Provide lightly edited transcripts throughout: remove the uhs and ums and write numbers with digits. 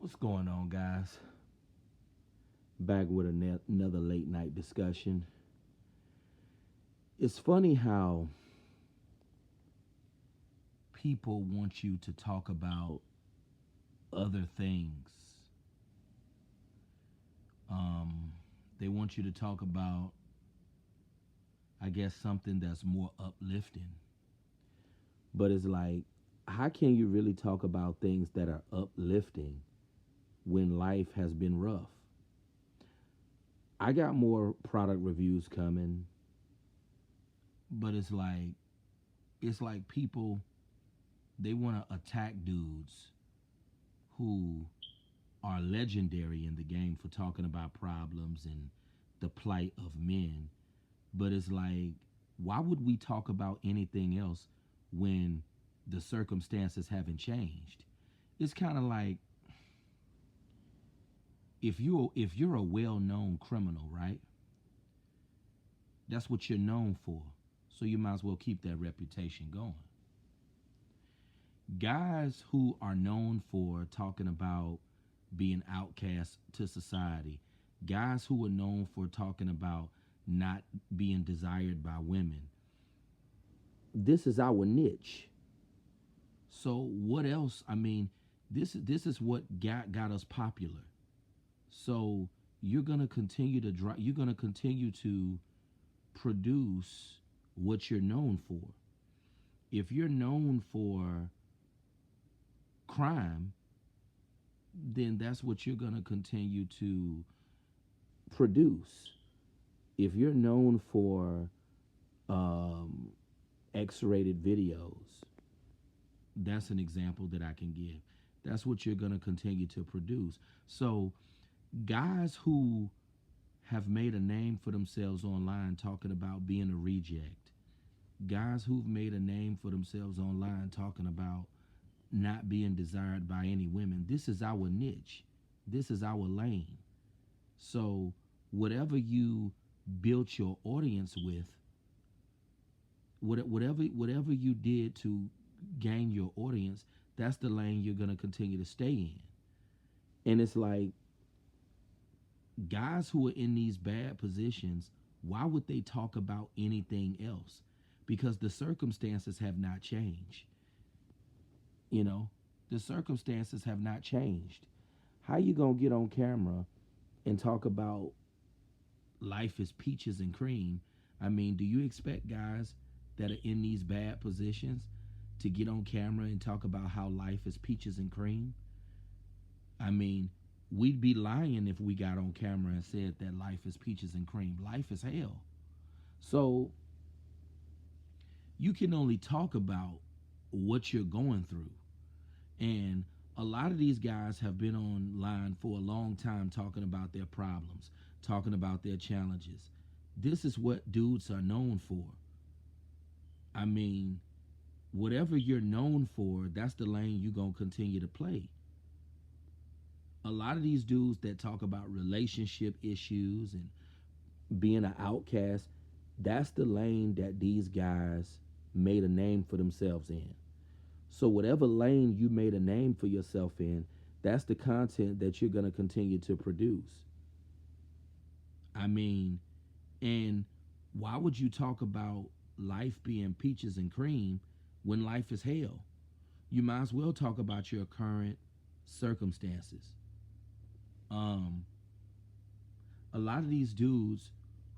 What's going on, guys? Back with another late night discussion. It's funny how people want you to talk about other things. Um, they want you to talk about, I guess, something that's more uplifting. But it's like, how can you really talk about things that are uplifting when life has been rough? I got more product reviews coming, but it's like people they want to attack dudes who are legendary in the game for talking about problems and the plight of men. But it's like, why would we talk about anything else when the circumstances haven't changed? It's kind of like if you're a well-known criminal, right? That's what you're known for. So you might as well keep that reputation going. Guys who are known for talking about being outcast to society, guys who are known for talking about not being desired by women. This is our niche. So what else? I mean, this is what got us popular. So you're gonna continue to drive. You're gonna continue to produce what you're known for. If you're known for crime, then that's what you're gonna continue to produce. If you're known for um, X-rated videos, that's an example that I can give. That's what you're going to continue to produce. So, guys who have made a name for themselves online talking about being a reject, guys who've made a name for themselves online talking about not being desired by any women, this is our niche. This is our lane. So, whatever you built your audience with, whatever you did to gain your audience, that's the lane you're going to continue to stay in. And it's like, guys who are in these bad positions, why would they talk about anything else? Because the circumstances have not changed. You know, the circumstances have not changed. How you going to get on camera and talk about life is peaches and cream? I mean, do you expect guys that are in these bad positions to get on camera and talk about how life is peaches and cream? I mean, we'd be lying if we got on camera and said that life is peaches and cream. Life is hell. So you can only talk about what you're going through. And a lot of these guys have been online for a long time talking about their problems, talking about their challenges. This is what dudes are known for. I mean, whatever you're known for, that's the lane you're going to continue to play. A lot of these dudes that talk about relationship issues and being an outcast, that's the lane that these guys made a name for themselves in. So whatever lane you made a name for yourself in, that's the content that you're going to continue to produce. I mean, and why would you talk about life being peaches and cream when life is hell? You might as well talk about your current circumstances. Um, a lot of these dudes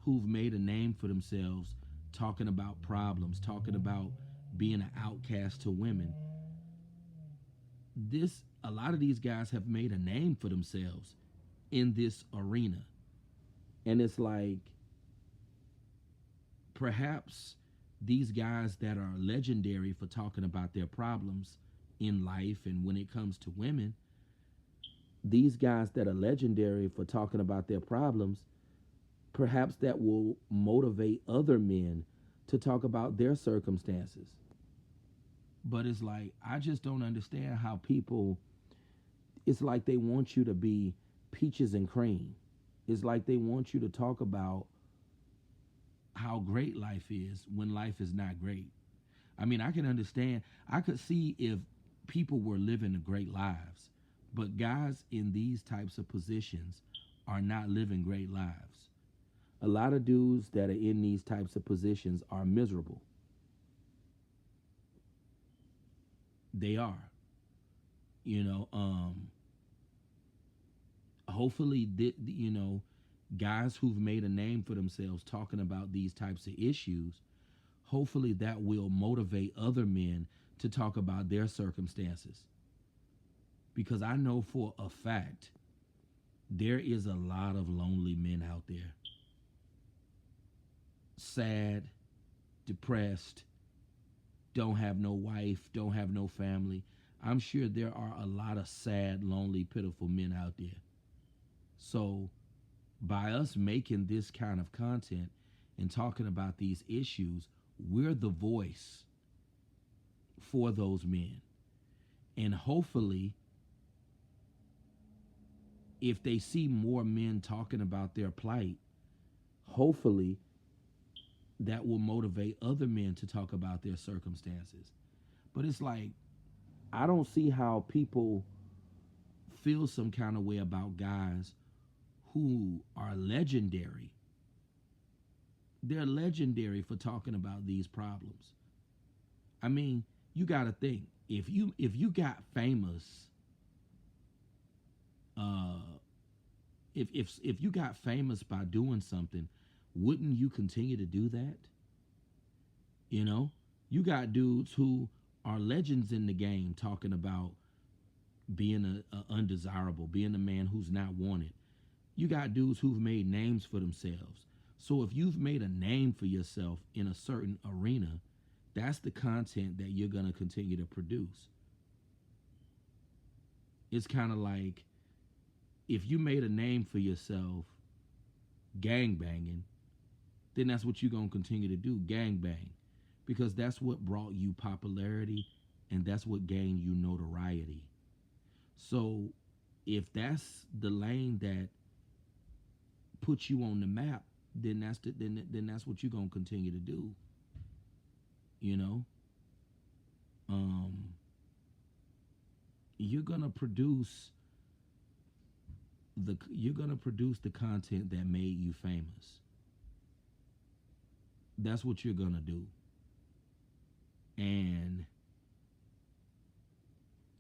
who've made a name for themselves talking about problems, talking about being an outcast to women. A lot of these guys have made a name for themselves in this arena. And it's like, perhaps these guys that are legendary for talking about their problems in life and when it comes to women, these guys that are legendary for talking about their problems, perhaps that will motivate other men to talk about their circumstances. But it's like, I just don't understand how people, it's like they want you to be peaches and cream. It's like they want you to talk about how great life is when life is not great. I mean, I can understand, I could see if people were living great lives, But guys in these types of positions are not living great lives. A lot of dudes that are in these types of positions are miserable. They are. You know, hopefully, guys who've made a name for themselves talking about these types of issues, hopefully that will motivate other men to talk about their circumstances. Because I know for a fact there is a lot of lonely men out there, sad, depressed, don't have no wife, don't have no family. I'm sure there are a lot of sad, lonely, pitiful men out there. So, by us making this kind of content and talking about these issues, we're the voice for those men. And hopefully, if they see more men talking about their plight, hopefully that will motivate other men to talk about their circumstances. But it's like, I don't see how people feel some kind of way about guys who are legendary. They're legendary for talking about these problems. I mean, you got to think, if you got famous, uh, if you got famous by doing something, wouldn't you continue to do that? You know, you got dudes who are legends in the game talking about being a undesirable, being a man who's not wanted. You got dudes who've made names for themselves. So if you've made a name for yourself in a certain arena, that's the content that you're going to continue to produce. It's kind of like, if you made a name for yourself gang banging, then that's what you're going to continue to do, gang bang. Because that's what brought you popularity and that's what gained you notoriety. So if that's the lane that puts you on the map, then that's what you're gonna continue to do. You know, you're gonna produce the content that made you famous. That's what you're gonna do, and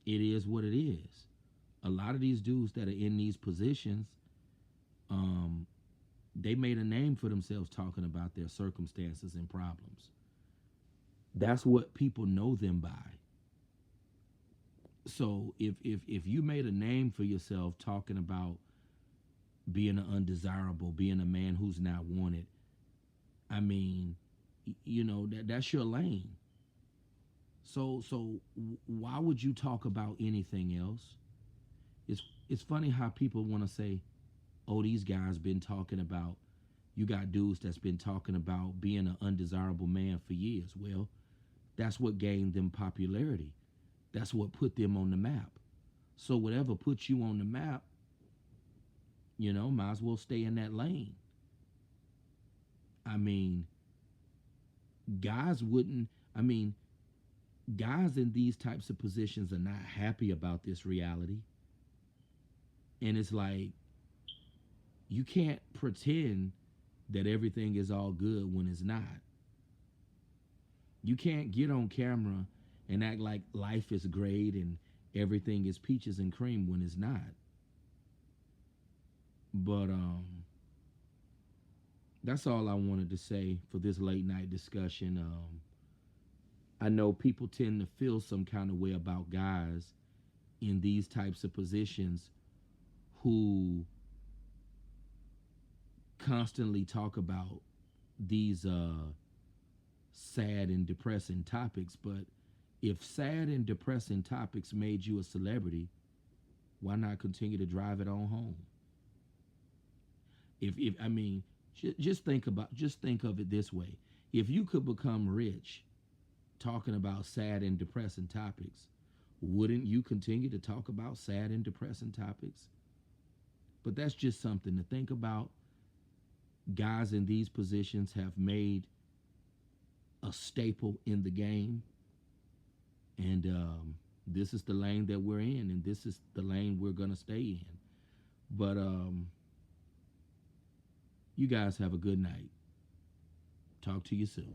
it is what it is. A lot of these dudes that are in these positions, they made a name for themselves talking about their circumstances and problems. That's what people know them by. So if you made a name for yourself talking about being an undesirable, being a man who's not wanted, I mean, that's your lane. So why would you talk about anything else? It's funny how people want to say, "Oh, these guys been talking about." You got dudes that's been talking about being an undesirable man for years. Well, that's what gained them popularity. That's what put them on the map. So whatever puts you on the map, might as well stay in that lane. I mean, guys wouldn't. I mean, guys in these types of positions are not happy about this reality. And it's like, you can't pretend that everything is all good when it's not. You can't get on camera and act like life is great and everything is peaches and cream when it's not. But that's all I wanted to say for this late night discussion. I know people tend to feel some kind of way about guys in these types of positions who constantly talk about these sad and depressing topics. But if sad and depressing topics made you a celebrity, why not continue to drive it on home? If I mean, just think of it this way: if you could become rich talking about sad and depressing topics, wouldn't you continue to talk about sad and depressing topics? But that's just something to think about. Guys in these positions have made a staple in the game, and this is the lane that we're in, and this is the lane we're gonna stay in. But you guys have a good night. Talk to you soon.